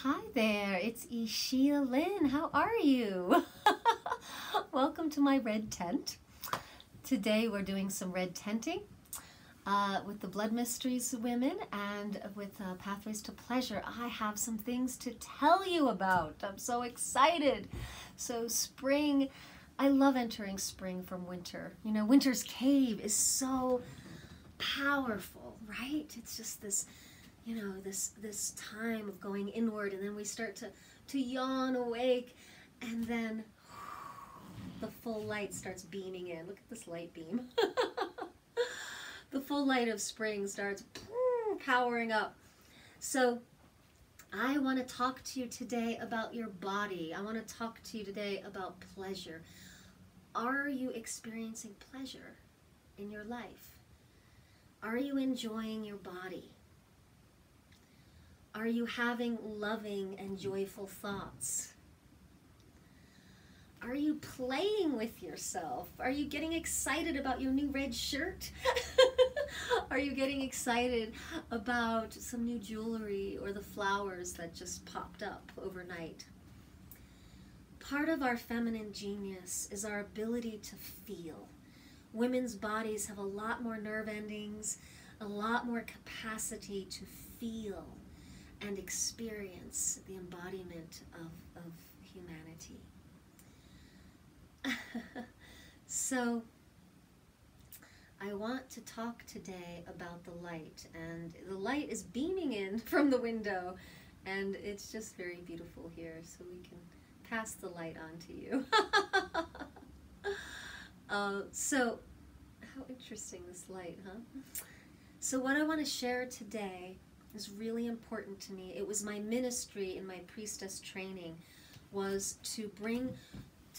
Hi there, it's Ishia Lynn. How are you? Welcome to my red tent. Today we're doing some red tenting with the Blood Mysteries women and with Pathways to Pleasure. I have some things to tell you about. I'm so excited. So spring, I love entering spring from winter. You know, winter's cave is so powerful, right? It's just this, you know, this time of going inward, and then we start to yawn awake, and then the full light starts beaming in. Look at this light beam. The full light of spring starts powering up. So I want to talk to you today about your body. I want to talk to you today about pleasure. Are you experiencing pleasure in your life? Are you enjoying your body? Are you having loving and joyful thoughts? Are you playing with yourself? Are you getting excited about your new red shirt? Are you getting excited about some new jewelry or the flowers that just popped up overnight? Part of our feminine genius is our ability to feel. Women's bodies have a lot more nerve endings, a lot more capacity to feel and experience the embodiment of humanity. So I want to talk today about the light, and the light is beaming in from the window, and it's just very beautiful here, so we can pass the light on to you. So how interesting, this light, huh? So what I want to share today is really important to me. It was my ministry in my priestess training, was to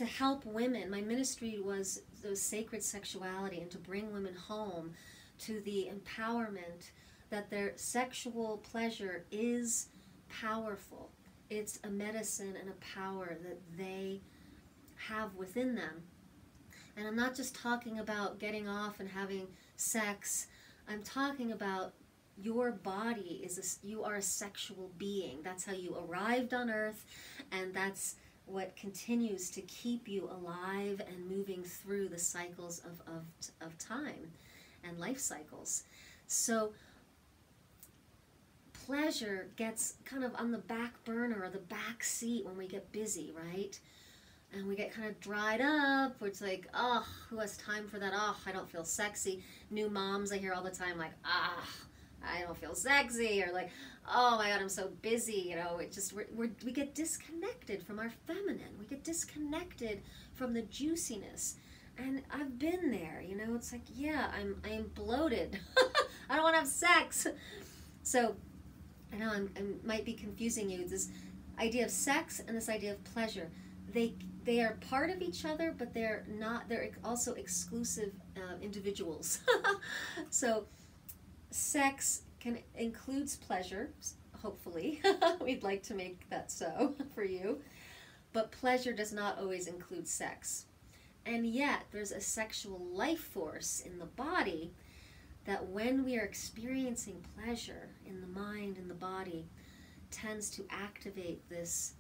help women. My ministry was the sacred sexuality, and to bring women home to the empowerment that their sexual pleasure is powerful. It's a medicine and a power that they have within them. And I'm not just talking about getting off and having sex. I'm talking about your body you are a sexual being. That's how you arrived on earth, and that's what continues to keep you alive and moving through the cycles of time and life cycles. So pleasure gets kind of on the back burner or the back seat when we get busy, right? And we get kind of dried up, where it's like, oh, who has time for that? Oh, I don't feel sexy. New moms I hear all the time, like, I don't feel sexy, or like, oh my God, I'm so busy. You know, it just we get disconnected from our feminine. We get disconnected from the juiciness. And I've been there. You know, it's like, yeah, I'm bloated. I don't want to have sex. So I know I might be confusing you. This idea of sex and this idea of pleasure, they are part of each other, but they're not. They're also exclusive individuals. So sex includes pleasure, hopefully. We'd like to make that so for you. But pleasure does not always include sex. And yet there's a sexual life force in the body that, when we are experiencing pleasure in the mind and the body, tends to activate this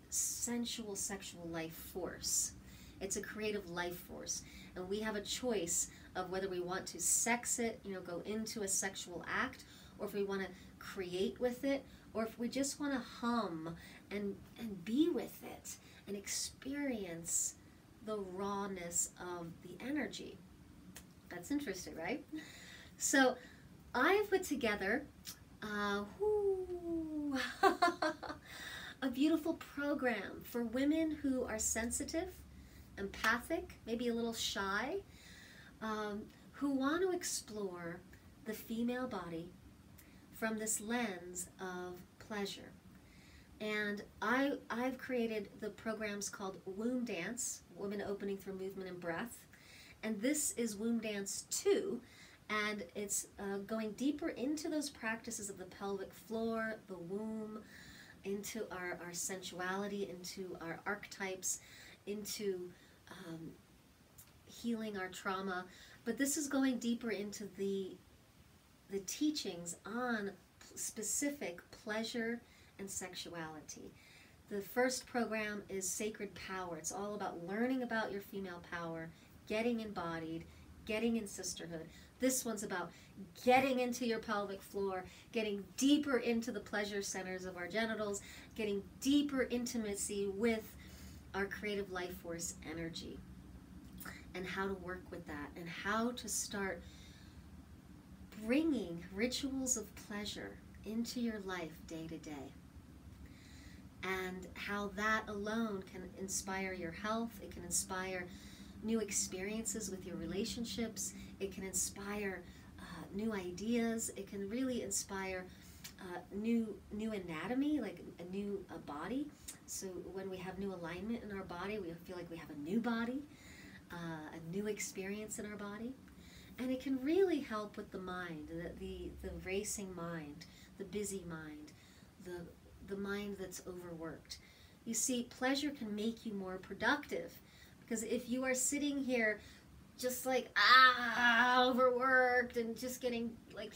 sensual sexual life force. It's a creative life force, and we have a choice of whether we want to sex it, you know, go into a sexual act, or if we want to create with it, or if we just want to hum and be with it and experience the rawness of the energy. That's interesting, right? So I've put together a beautiful program for women who are sensitive, empathic, maybe a little shy, who want to explore the female body from this lens of pleasure. And I've created the programs called Womb Dance, Women Opening Through Movement and Breath. And this is Womb Dance 2, and it's going deeper into those practices of the pelvic floor, the womb, into our sensuality, into our archetypes, into healing our trauma. But this is going deeper into the teachings on specific pleasure and sexuality. The first program is Sacred Power. It's all about learning about your female power, getting embodied, getting in sisterhood. This one's about getting into your pelvic floor, getting deeper into the pleasure centers of our genitals, getting deeper intimacy with our creative life force energy, and how to work with that, and how to start bringing rituals of pleasure into your life day to day, and how that alone can inspire your health. It can inspire new experiences with your relationships. It can inspire new ideas. It can really inspire new anatomy, like a new body. So when we have new alignment in our body, we feel like we have a new body, a new experience in our body. And it can really help with the mind, the racing mind, the busy mind, the mind that's overworked. You see, pleasure can make you more productive, because if you are sitting here just like, overworked and just getting like,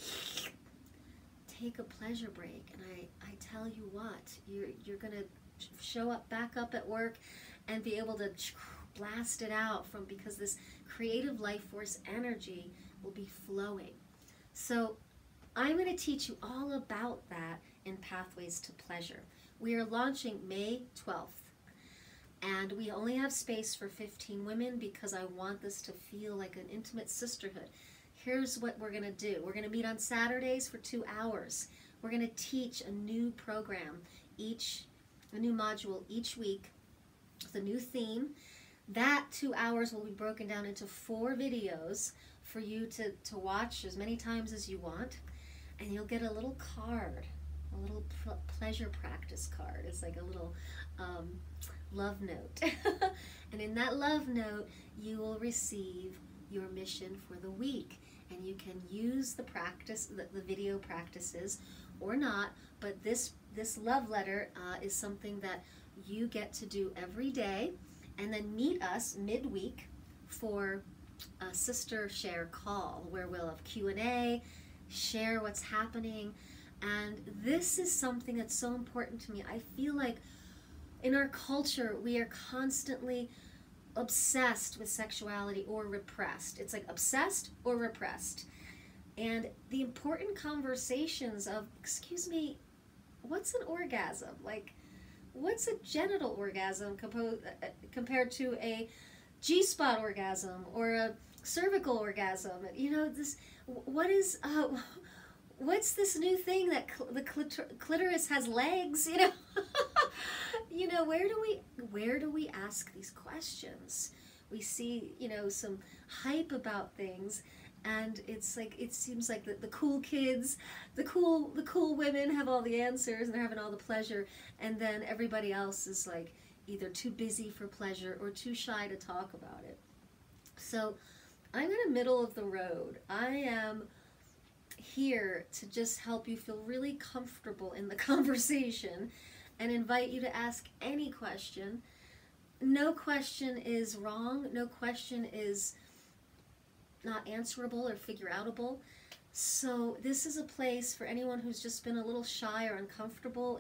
take a pleasure break. And I tell you what, you're going to show up back up at work and be able to blast it out because this creative life force energy will be flowing. So I'm going to teach you all about that in Pathways to Pleasure. We are launching May 12th, and we only have space for 15 women because I want this to feel like an intimate sisterhood. Here's what we're going to do. We're going to meet on Saturdays for 2 hours. We're going to teach a new program, a new module each week with a new theme. That 2 hours will be broken down into 4 videos for you to watch as many times as you want. And you'll get a little card, a little pleasure practice card. It's like a little love note. And in that love note, you will receive your mission for the week. And you can use the video practices or not, but this love letter is something that you get to do every day. And then meet us midweek for a sister share call where we'll have Q&A, share what's happening. And this is something that's so important to me. I feel like in our culture, we are constantly obsessed with sexuality or repressed. It's like obsessed or repressed. And the important conversations of, excuse me, what's an orgasm? Like, what's a genital orgasm compared to a G-spot orgasm or a cervical orgasm? You know, what's this new thing that the clitoris has legs? You know, you know, where do we ask these questions? We see, you know, some hype about things, and it's like, it seems like the cool kids, the cool women have all the answers and they're having all the pleasure, and then everybody else is like either too busy for pleasure or too shy to talk about it. So I'm in the middle of the road. I am here to just help you feel really comfortable in the conversation and invite you to ask any question. No question is wrong. No question is not answerable or figure outable. So this is a place for anyone who's just been a little shy or uncomfortable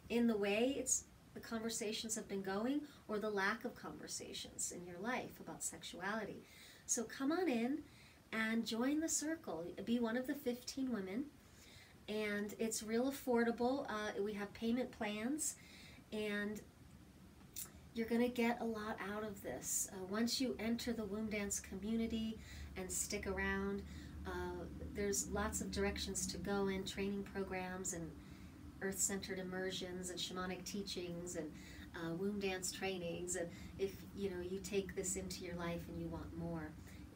in the way the conversations have been going, or the lack of conversations in your life about sexuality. So come on in and join the circle. Be one of the 15 women, and it's real affordable. We have payment plans, and you're going to get a lot out of this. Once you enter the womb dance community and stick around, there's lots of directions to go in, training programs and earth-centered immersions and shamanic teachings and womb dance trainings. And if you take this into your life and you want more,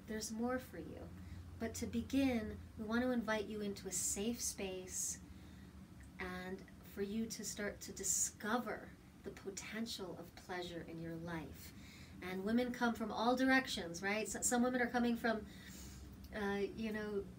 there's more for you. But to begin, we want to invite you into a safe space and for you to start to discover the potential of pleasure in your life. And women come from all directions, right? So some women are coming from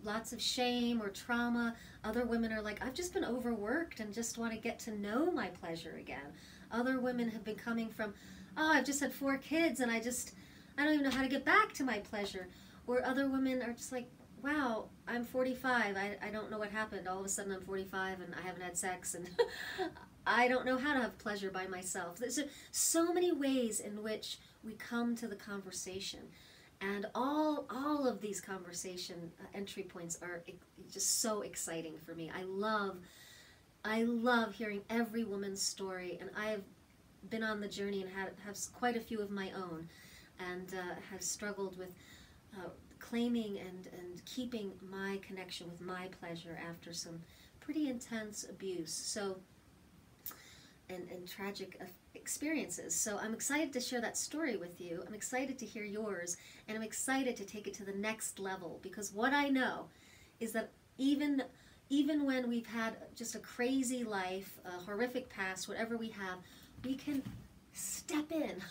lots of shame or trauma. Other women are like, I've just been overworked and just want to get to know my pleasure again. Other women have been coming from, I've just had 4 kids and I don't even know how to get back to my pleasure. Or other women are just like, wow, I'm 45. I don't know what happened. All of a sudden I'm 45 and I haven't had sex, and I don't know how to have pleasure by myself. There's so many ways in which we come to the conversation. And all of these conversation entry points are just so exciting for me. I love hearing every woman's story, and I have been on the journey and have quite a few of my own, and have struggled with claiming and keeping my connection with my pleasure after some pretty intense abuse. So, and tragic experiences. So I'm excited to share that story with you. I'm excited to hear yours, and I'm excited to take it to the next level, because what I know is that even when we've had just a crazy life, a horrific past, whatever we have, we can step in.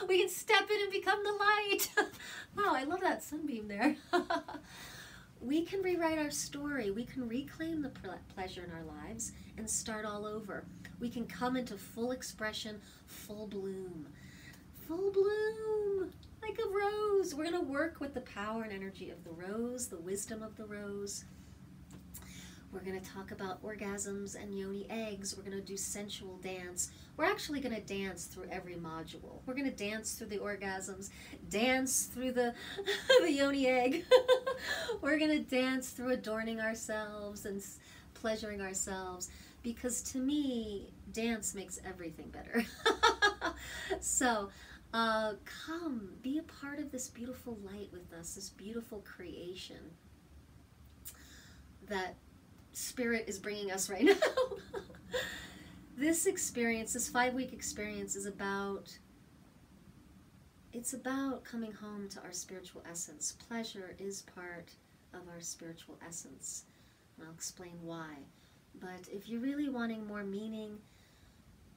We can step in and become the light. Wow, I love that sunbeam there. We can rewrite our story. We can reclaim the pleasure in our lives and start all over. We can come into full expression, full bloom. Full bloom, like a rose. We're going to work with the power and energy of the rose, the wisdom of the rose. We're going to talk about orgasms and yoni eggs. We're going to do sensual dance. We're actually going to dance through every module. We're going to dance through the orgasms, dance through the yoni egg. We're going to dance through adorning ourselves and pleasuring ourselves, because to me, dance makes everything better. So come, be a part of this beautiful light with us, this beautiful creation that Spirit is bringing us right now. This experience, this 5-week experience, is about coming home to our spiritual essence. Pleasure is part of our spiritual essence, and I'll explain why. But if you're really wanting more meaning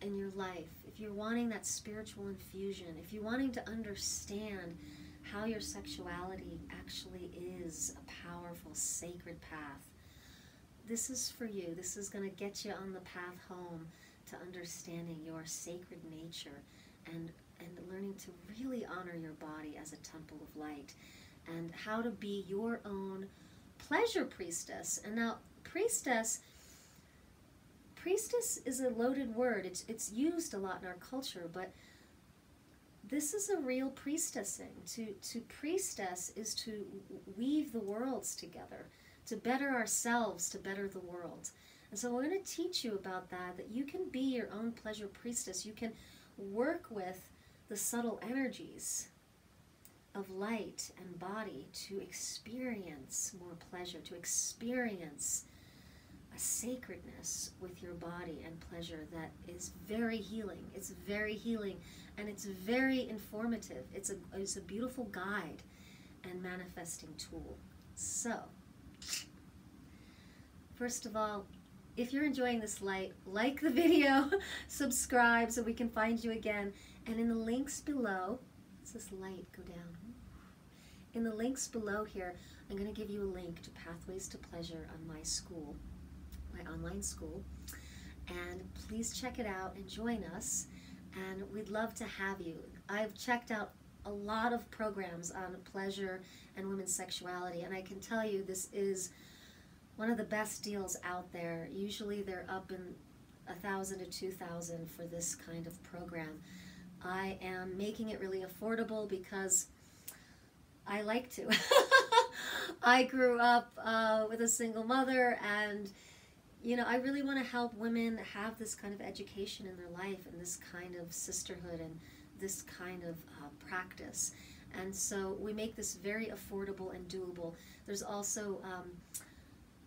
in your life, if you're wanting that spiritual infusion, if you're wanting to understand how your sexuality actually is a powerful, sacred path, this is for you. This is going to get you on the path home to understanding your sacred nature and learning to really honor your body as a temple of light, and how to be your own pleasure priestess. And now, priestess is a loaded word. It's used a lot in our culture, but this is a real priestessing. To priestess is to weave the worlds together, to better ourselves, to better the world. And so we're going to teach you about that you can be your own pleasure priestess. You can work with the subtle energies of light and body to experience more pleasure, to experience a sacredness with your body and pleasure that is very healing. It's very healing, and it's very informative. It's a beautiful guide and manifesting tool. So, first of all, if you're enjoying this light, like the video, subscribe so we can find you again. And in the links below, does this light go down? In the links below here, I'm going to give you a link to Pathways to Pleasure on my school, my online school. And please check it out and join us. And we'd love to have you. I've checked out a lot of programs on pleasure and women's sexuality, and I can tell you this is one of the best deals out there. Usually they're up in $1,000 to $2,000 for this kind of program. I am making it really affordable because I like to. I grew up with a single mother, and you know, I really want to help women have this kind of education in their life, and this kind of sisterhood, and this kind of practice. And so we make this very affordable and doable. There's also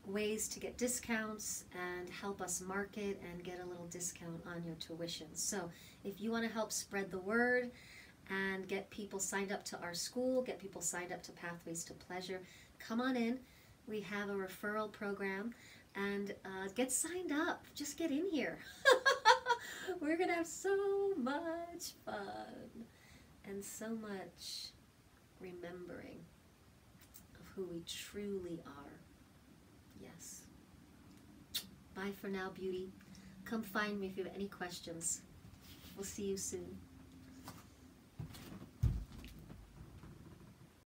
ways to get discounts and help us market and get a little discount on your tuition. So if you want to help spread the word and get people signed up to our school, get people signed up to Pathways to Pleasure, come on in. We have a referral program, and get signed up. Just get in here. We're going to have so much fun and so much remembering of who we truly are. Yes. Bye for now, beauty. Come find me if you have any questions. We'll see you soon.